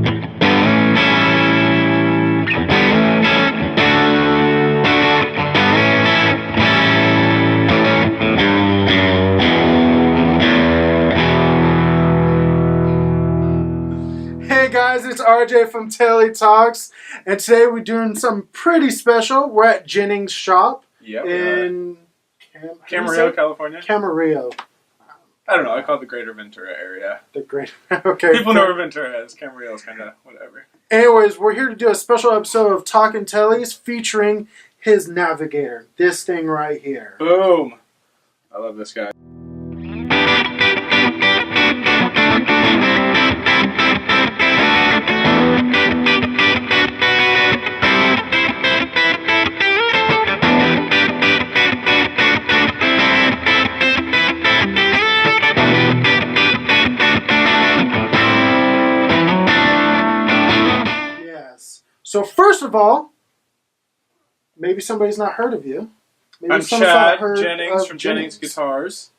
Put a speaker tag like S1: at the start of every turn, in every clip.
S1: Hey guys, it's RJ from TeleTalks, and today we're doing something pretty special. We're at Jennings' shop in
S2: Camarillo, California.
S1: Camarillo.
S2: I don't know. I call it the Greater Ventura area.
S1: The Greater. Okay.
S2: People know where Ventura is. Camarillo is kind of whatever.
S1: Anyways, we're here to do a special episode of Talkin Teles featuring his Navigator. This thing right here.
S2: Boom! I love this guy.
S1: So first of all, maybe somebody's not heard of you. Maybe
S2: I'm Chad Jennings from Jennings Guitars.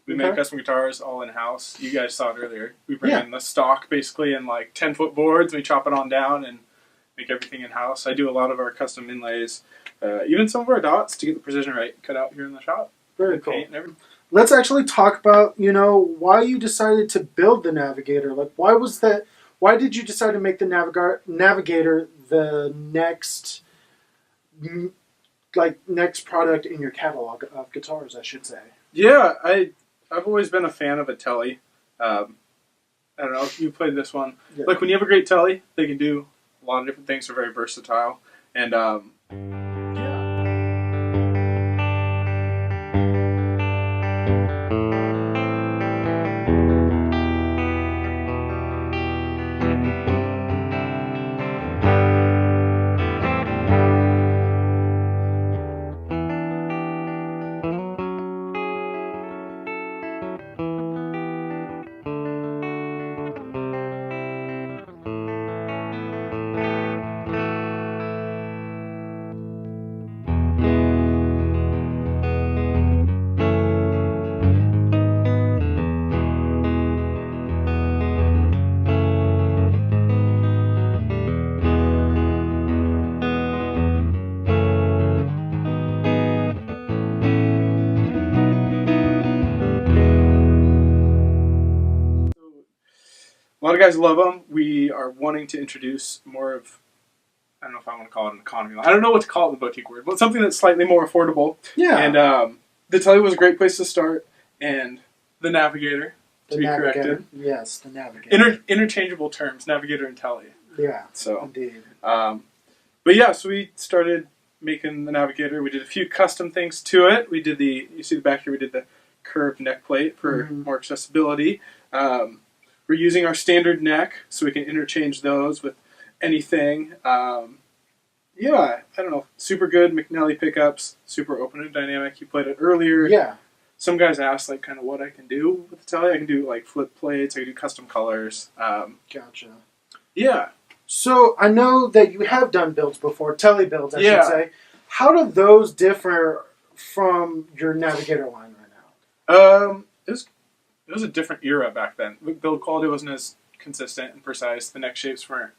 S2: We make custom guitars all in-house. You guys saw it earlier. We bring in the stock basically in like 10-foot boards. We chop it on down and make everything in-house. I do a lot of our custom inlays, even some of our dots to get the precision right cut out here in the shop.
S1: Very cool.
S2: Paint and everything.
S1: Let's actually talk about, why you decided to build the Navigator. Like, why did you decide to make the Navigator the next product in your catalog of guitars, I should say?
S2: Yeah, I've always been a fan of a Tele. I don't know if you played this one. Yeah. Like when you have a great Tele, they can do a lot of different things. They're very versatile, and a lot of guys love them. We are wanting to introduce more of, I don't know if I want to call it an economy line. I don't know what to call it in the boutique word, but something that's slightly more affordable.
S1: Yeah.
S2: And the Tele was a great place to start, and the Navigator, to be corrected.
S1: Yes, the Navigator.
S2: Interchangeable terms, Navigator and Tele.
S1: Yeah,
S2: so,
S1: indeed.
S2: But yeah, so we started making the Navigator. We did a few custom things to it. We did you see the back here, we did the curved neck plate for more accessibility. We're using our standard neck, so we can interchange those with anything. Yeah, I don't know. Super good McNally pickups, super open and dynamic. You played it earlier.
S1: Yeah.
S2: Some guys asked like kind of what I can do with the Tele. I can do like flip plates. I can do custom colors.
S1: Gotcha.
S2: Yeah.
S1: So I know that you have done builds before, Tele builds, I should say. How do those differ from your Navigator line right now?
S2: It was a different era back then. The build quality wasn't as consistent and precise. The neck shapes weren't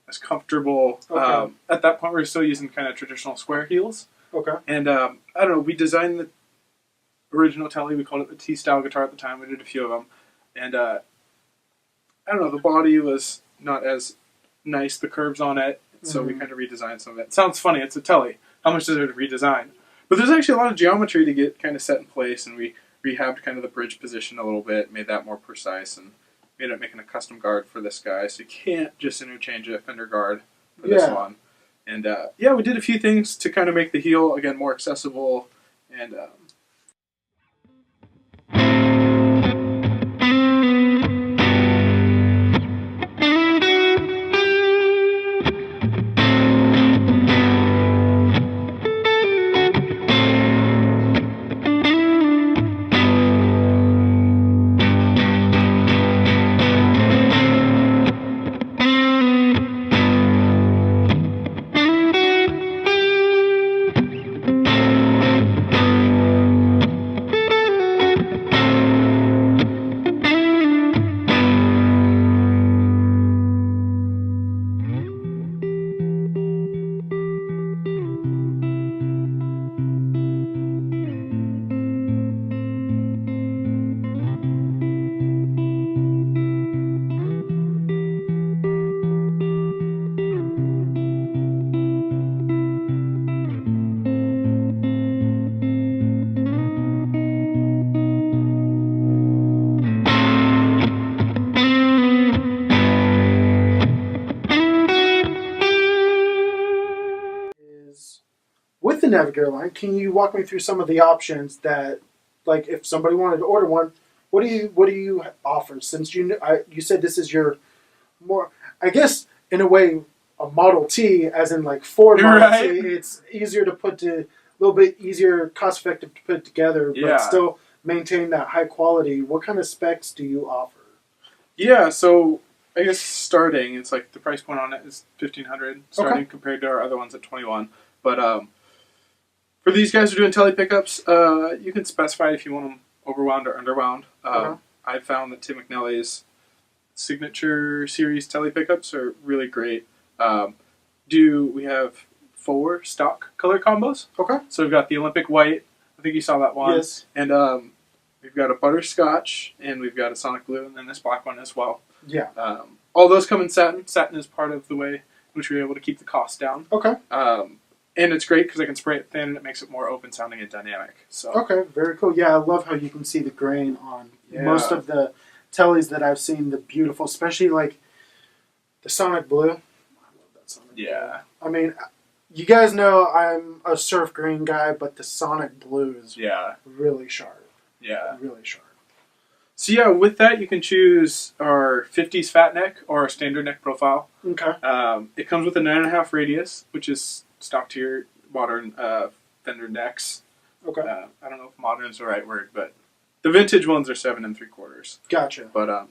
S2: as comfortable.
S1: Okay.
S2: At that point, we were still using kind of traditional square heels.
S1: Okay.
S2: And I don't know, we designed the original Tele. We called it the T-style guitar at the time. We did a few of them. And I don't know, the body was not as nice, the curves on it. So we kind of redesigned some of it. It sounds funny, it's a Tele. How much does it redesign? But there's actually a lot of geometry to get kind of set in place, and we rehabbed kind of the bridge position a little bit, made that more precise, and we ended up making a custom guard for this guy, so you can't just interchange a fender guard for this one. And yeah, we did a few things to kind of make the heel, again, more accessible, and
S1: Navigator line, can you walk me through some of the options that, like, if somebody wanted to order one, what do you offer? Since you said this is your more, I guess in a way, a Model T, as in like Ford Model T, it's easier to put to a little bit easier, cost effective to put together, but still maintain that high quality. What kind of specs do you offer?
S2: Yeah, so I guess starting, it's like the price point on it is $1,500 starting compared to our other ones at $21. But for these guys who are doing tele pickups, you can specify if you want them overwound or underwound. I found that Tim McNally's signature series tele pickups are really great. We have 4 stock color combos.
S1: Okay.
S2: So we've got the Olympic white. I think you saw that one.
S1: Yes.
S2: And we've got a butterscotch, and we've got a sonic blue, and then this black one as well.
S1: Yeah.
S2: All those come in satin. Satin is part of the way in which we're able to keep the cost down.
S1: Okay.
S2: And it's great because I can spray it thin, and it makes it more open sounding and dynamic. So.
S1: Okay, very cool. Yeah, I love how you can see the grain on most of the teles that I've seen. The beautiful, especially like the sonic blue. I love that sonic blue. I mean, you guys know I'm a surf green guy, but the sonic blue is really sharp.
S2: Yeah.
S1: Really sharp.
S2: So with that, you can choose our 50s fat neck or our standard neck profile.
S1: Okay.
S2: It comes with a 9.5 radius, which is stock to your modern Fender necks.
S1: Okay.
S2: I don't know if modern is the right word, but the vintage ones are 7 3/4.
S1: Gotcha.
S2: But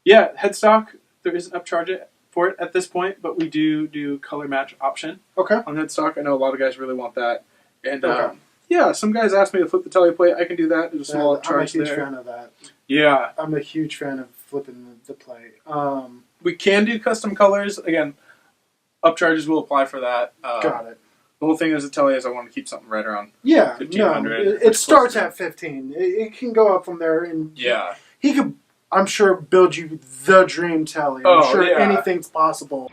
S2: headstock, there is an upcharge for it at this point, but we do color match option.
S1: Okay.
S2: On headstock, I know a lot of guys really want that, and some guys ask me to flip the tele plate. I can do that. There's a small charge there.
S1: I'm a huge fan of that.
S2: Yeah.
S1: I'm a huge fan of flipping the plate.
S2: We can do custom colors. Again, upcharges will apply for that.
S1: Got it.
S2: The whole thing is to tell you is I want to keep something right around 1,500.
S1: No, it starts at 15. It can go up from there, and he could, I'm sure, build you the dream tele. I'm sure anything's possible.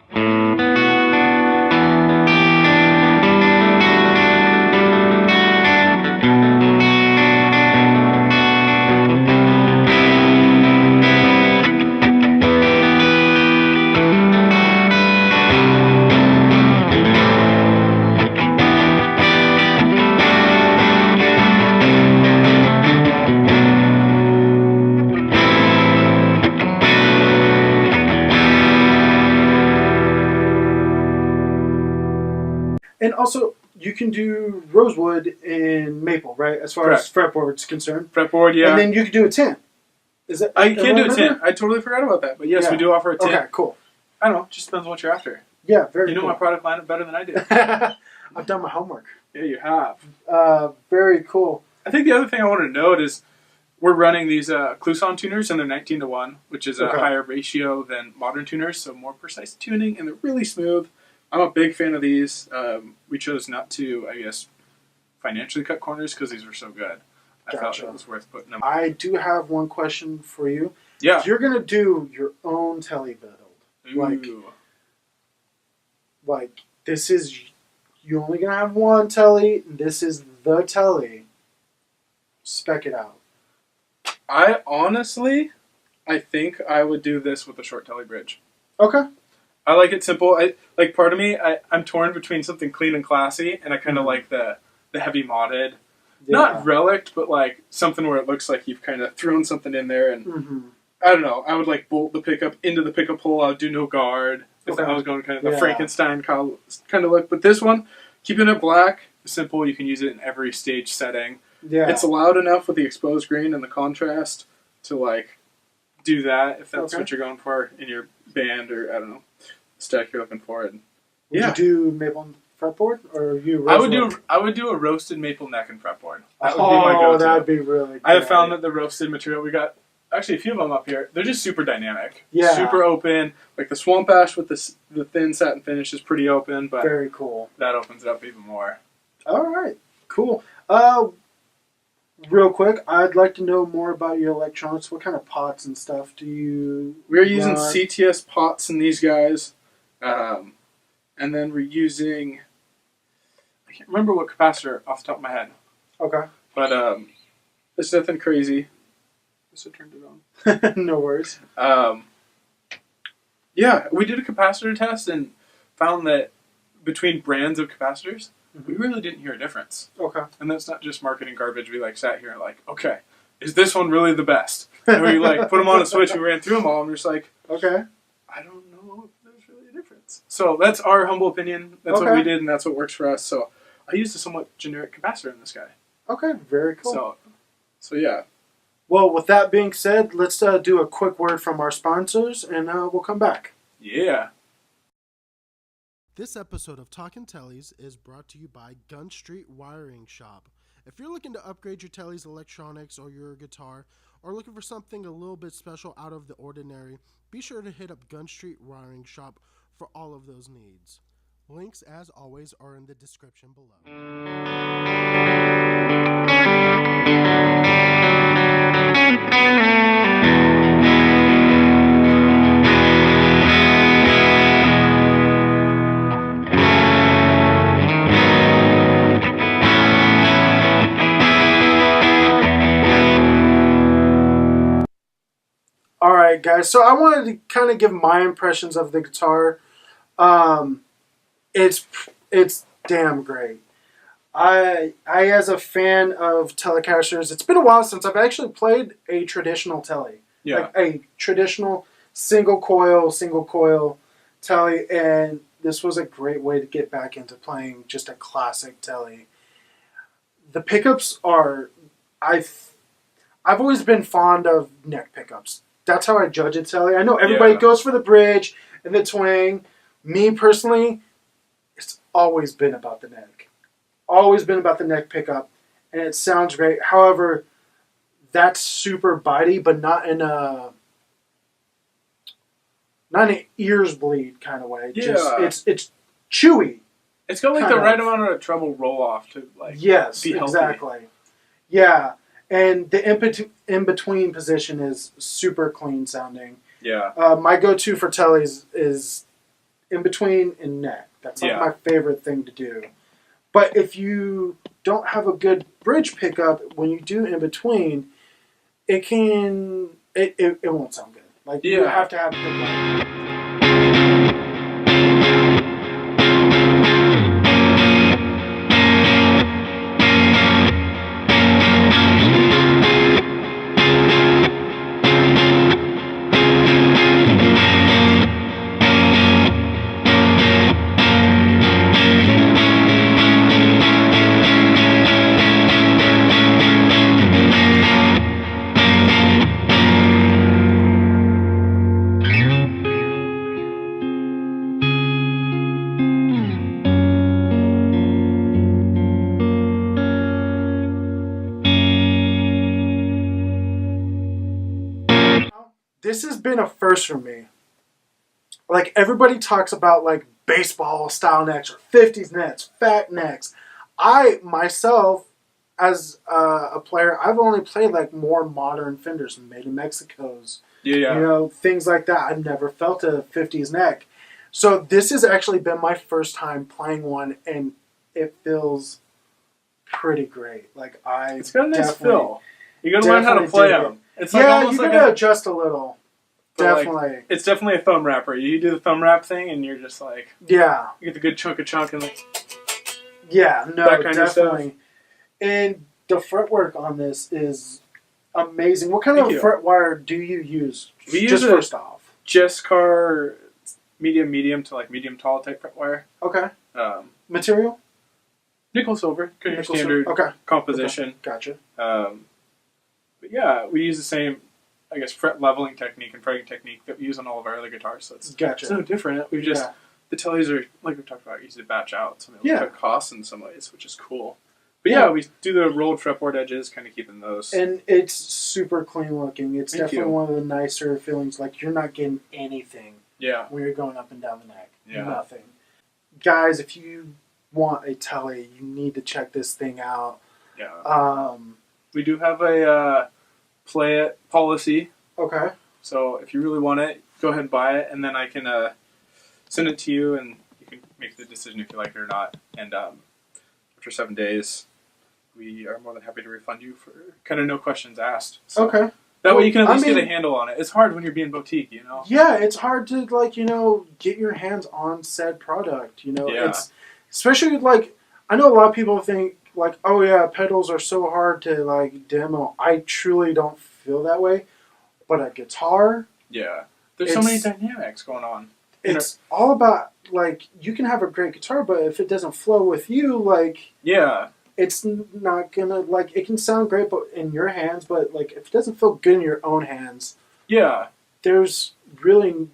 S1: And also, you can do rosewood and maple, right? As far as fretboard's concerned.
S2: Fretboard, yeah.
S1: And then you can do a tint. Is that?
S2: I can do a tint. I totally forgot about that. But yes, we do offer a tint.
S1: Okay, cool.
S2: I don't know. Just depends on what you're after.
S1: Yeah, very cool.
S2: You know my product lineup better than I do.
S1: I've done my homework.
S2: Yeah, you have.
S1: Very cool.
S2: I think the other thing I wanted to note is we're running these Kluson tuners, and they're 19:1, which is a higher ratio than modern tuners, so more precise tuning, and they're really smooth. I'm a big fan of these. We chose not to, I guess, financially cut corners because these were so good. I felt it was worth putting them.
S1: I do have one question for you.
S2: Yeah.
S1: If you're going to do your own tele build, like this is, you're only going to have one tele, this is the tele, spec it out.
S2: I think I would do this with a short tele bridge.
S1: Okay.
S2: I like it simple. Part of me, I'm torn between something clean and classy, and I kind of like the heavy modded. Yeah. Not relic, but like something where it looks like you've kind of thrown something in there, and I don't know. I would like bolt the pickup into the pickup hole. I would do no guard if I was going kind of the Frankenstein kind of look. But this one, keeping it black, simple. You can use it in every stage setting. Yeah, it's loud enough with the exposed green and the contrast to like do that if that's what you're going for in your band or I don't know. Stack you're looking for it.
S1: Would you do maple fretboard or you? Rosewood?
S2: I would do a roasted maple neck and fretboard. That would be my go-to.
S1: That'd be really good.
S2: I have found that the roasted material we got actually a few of them up here. They're just super dynamic.
S1: Yeah,
S2: super open. Like the swamp ash with the thin satin finish is pretty open, but
S1: very cool.
S2: That opens it up even more.
S1: All right, cool. Real quick, I'd like to know more about your electronics. What kind of pots and stuff do you?
S2: We're using CTS pots in these guys. And then we're using, I can't remember what capacitor off the top of my head.
S1: Okay.
S2: But it's nothing crazy. Just turned it
S1: on. No worries.
S2: Yeah, we did a capacitor test and found that between brands of capacitors, we really didn't hear a difference.
S1: Okay.
S2: And that's not just marketing garbage. We like sat here and like, okay, is this one really the best? And we like put them on a switch and we ran through them all and we're just like,
S1: okay,
S2: I don't know if there's really a difference. So that's our humble opinion. That's
S1: Okay.
S2: what we did and that's what works for us. So I used a somewhat generic capacitor in this guy.
S1: okay, very cool.
S2: So yeah.
S1: Well, with that being said, let's do a quick word from our sponsors, and we'll come back.
S2: Yeah.
S3: This episode of Talkin Teles is brought to you by Gun Street Wiring Shop. If you're looking to upgrade your Tele's electronics or your guitar, or looking for something a little bit special out of the ordinary, be sure to hit up Gun Street Wiring Shop for all of those needs. Links, as always, are in the description below.
S1: All right, guys. So I wanted to kind of give my impressions of the guitar. It's damn great. I as a fan of Telecasters, it's been a while since I've actually played a traditional Tele.
S2: Yeah.
S1: Like a traditional single coil Tele, and this was a great way to get back into playing just a classic Tele. The pickups are, I've always been fond of neck pickups. That's how I judge a Tele. I know everybody goes for the bridge and the twang. Me personally, it's always been about the neck. Always been about the neck pickup, and it sounds great. However, that's super bitey, but not in an ears bleed kind of way.
S2: Yeah.
S1: It's chewy.
S2: It's got like
S1: Kind
S2: the right
S1: of.
S2: amount of treble roll off to like
S1: Yes,
S2: be healthy.
S1: exactly. Yeah, and the in between position is super clean sounding.
S2: Yeah.
S1: My go-to for Teles is in between and neck. That's like my favorite thing to do. But if you don't have a good bridge pickup when you do in between, it won't sound good. Like you have to have a good one. This has been a first for me. Like everybody talks about like baseball style necks or 50s necks, fat necks. I myself, as a player, I've only played like more modern Fenders, made in Mexico's.
S2: Yeah.
S1: You know, things like that. I've never felt a 50s neck. So this has actually been my first time playing one, and it feels pretty great. Like
S2: It's got a nice feel. You gotta learn how to play them. It's like
S1: yeah,
S2: almost
S1: you
S2: like
S1: gotta adjust a little. Definitely.
S2: Like, it's definitely a thumb wrapper. You do the thumb wrap thing, and you're just like,
S1: yeah,
S2: you get the good chunk and like,
S1: yeah, no,
S2: that kind of
S1: definitely.
S2: stuff.
S1: And the fretwork on this is amazing. What kind of fret wire do you use?
S2: We
S1: just
S2: use
S1: first off,
S2: Jesscar medium to like medium tall type fret wire.
S1: Okay.
S2: Material? Nickel silver, kind of standard composition.
S1: Okay. Gotcha.
S2: But yeah, we use the same, I guess, fret leveling technique and fretting technique that we use on all of our other guitars. So it's no different. We just the Teles are, like we talked about, easy to batch out. So it'll cut costs in some ways, which is cool. But yeah, we do the rolled fretboard edges, kind of keeping those.
S1: And it's super clean looking. It's definitely one of the nicer feelings. Like you're not getting anything.
S2: Yeah.
S1: When you're going up and down the neck.
S2: Yeah.
S1: Nothing. Guys, if you want a Tele, you need to check this thing out.
S2: Yeah. We do have a play it policy.
S1: Okay.
S2: So if you really want it, go ahead and buy it, and then I can send it to you, and you can make the decision if you like it or not. And after 7 days, we are more than happy to refund you for kind of no questions asked. So that way you can at least get a handle on it. It's hard when you're being boutique, you know?
S1: Yeah, it's hard to, like, you know, get your hands on said product. You know, it's especially like I know a lot of people think like, oh yeah, pedals are so hard to like demo. I truly don't feel that way. But a guitar,
S2: Yeah. There's so many dynamics going on.
S1: It's all about like you can have a great guitar, but if it doesn't flow with you, like
S2: yeah,
S1: it's not gonna like it can sound great, but in your hands, but like if it doesn't feel good in your own hands,
S2: yeah,
S1: there's really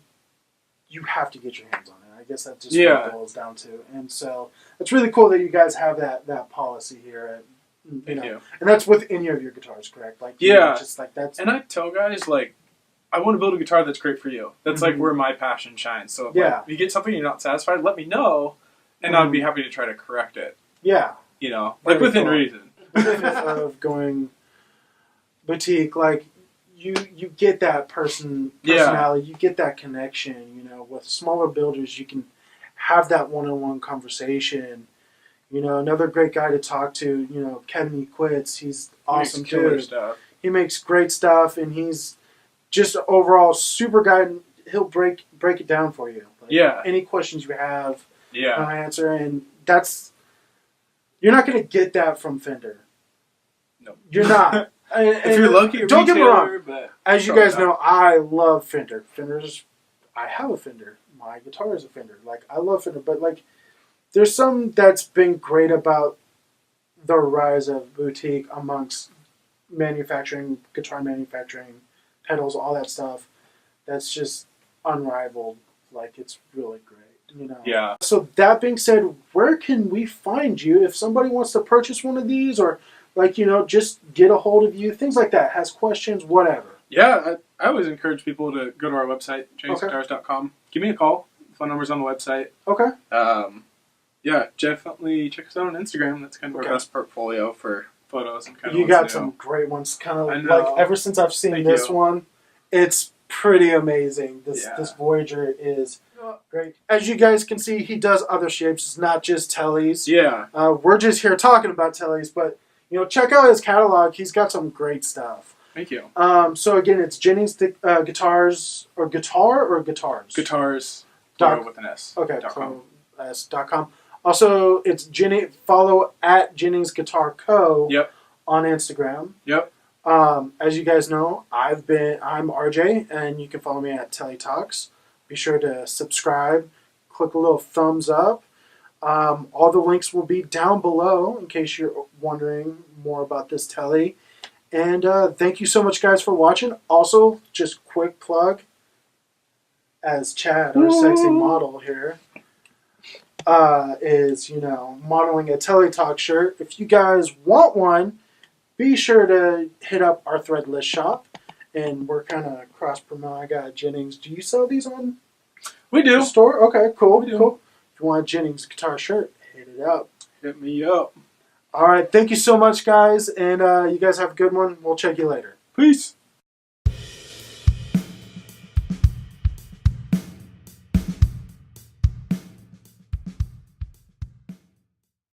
S1: you have to get your hands on it. I guess that's just what it boils down to, and so it's really cool that you guys have that policy here.
S2: Thank you.
S1: And that's with any of your guitars, correct? Like just like that's.
S2: And I tell guys like, I want to build a guitar that's great for you. That's like where my passion shines. So if you get something you're not satisfied, let me know, and I'd be happy to try to correct it.
S1: Yeah,
S2: like within reason.
S1: Of going boutique, like you get that personality, you get that connection. With smaller builders, you can have that one-on-one conversation. Another great guy to talk to. Kevin Quits, he's awesome too. He makes great stuff, and he's just overall super guy. And he'll break it down for you. Like, any questions you have, he'll answer, and you're not going to get that from Fender.
S2: No,
S1: you're not.
S2: If you're lucky,
S1: don't get me wrong. As you guys know, I love Fender. I have a Fender. My guitar is a Fender. Like I love Fender, but like there's some that's been great about the rise of boutique amongst guitar manufacturing, pedals, all that stuff. That's just unrivaled. Like it's really great.
S2: Yeah.
S1: So that being said, where can we find you if somebody wants to purchase one of these or just get a hold of you, things like that, has questions, whatever.
S2: Yeah, I always encourage people to go to our website, jenningsguitars.com. Give me a call. Phone number's on the website.
S1: Okay.
S2: Yeah, definitely check us out on Instagram. That's kind of our best portfolio for photos and kind of.
S1: You got some great ones. Kind of like ever since I've seen this one, it's pretty amazing. This Voyager is great. As you guys can see, he does other shapes. It's not just Teles.
S2: Yeah.
S1: We're just here talking about Teles, but check out his catalog. He's got some great stuff.
S2: Thank you.
S1: So again, it's Jennings Guitars or Guitar or Guitars.
S2: Guitars. With an S.
S1: Okay. S.com. Also, it's follow at Jennings Guitar Co.
S2: Yep.
S1: On Instagram.
S2: Yep.
S1: As you guys know, I'm RJ, and you can follow me at TeleTalks. Be sure to subscribe. Click a little thumbs up. All the links will be down below in case you're wondering more about this Tele. And thank you so much, guys, for watching. Also, just quick plug, as Chad, our sexy model here, is, modeling a TeleTalk shirt. If you guys want one, be sure to hit up our Threadless shop. And we're kind of cross-promote. I got Jennings. Do you sell these on the store? Okay, cool. Cool. If you want a Jennings guitar shirt, hit it up.
S2: Hit me up.
S1: All right. Thank you so much, guys. And you guys have a good one. We'll check you later.
S2: Peace.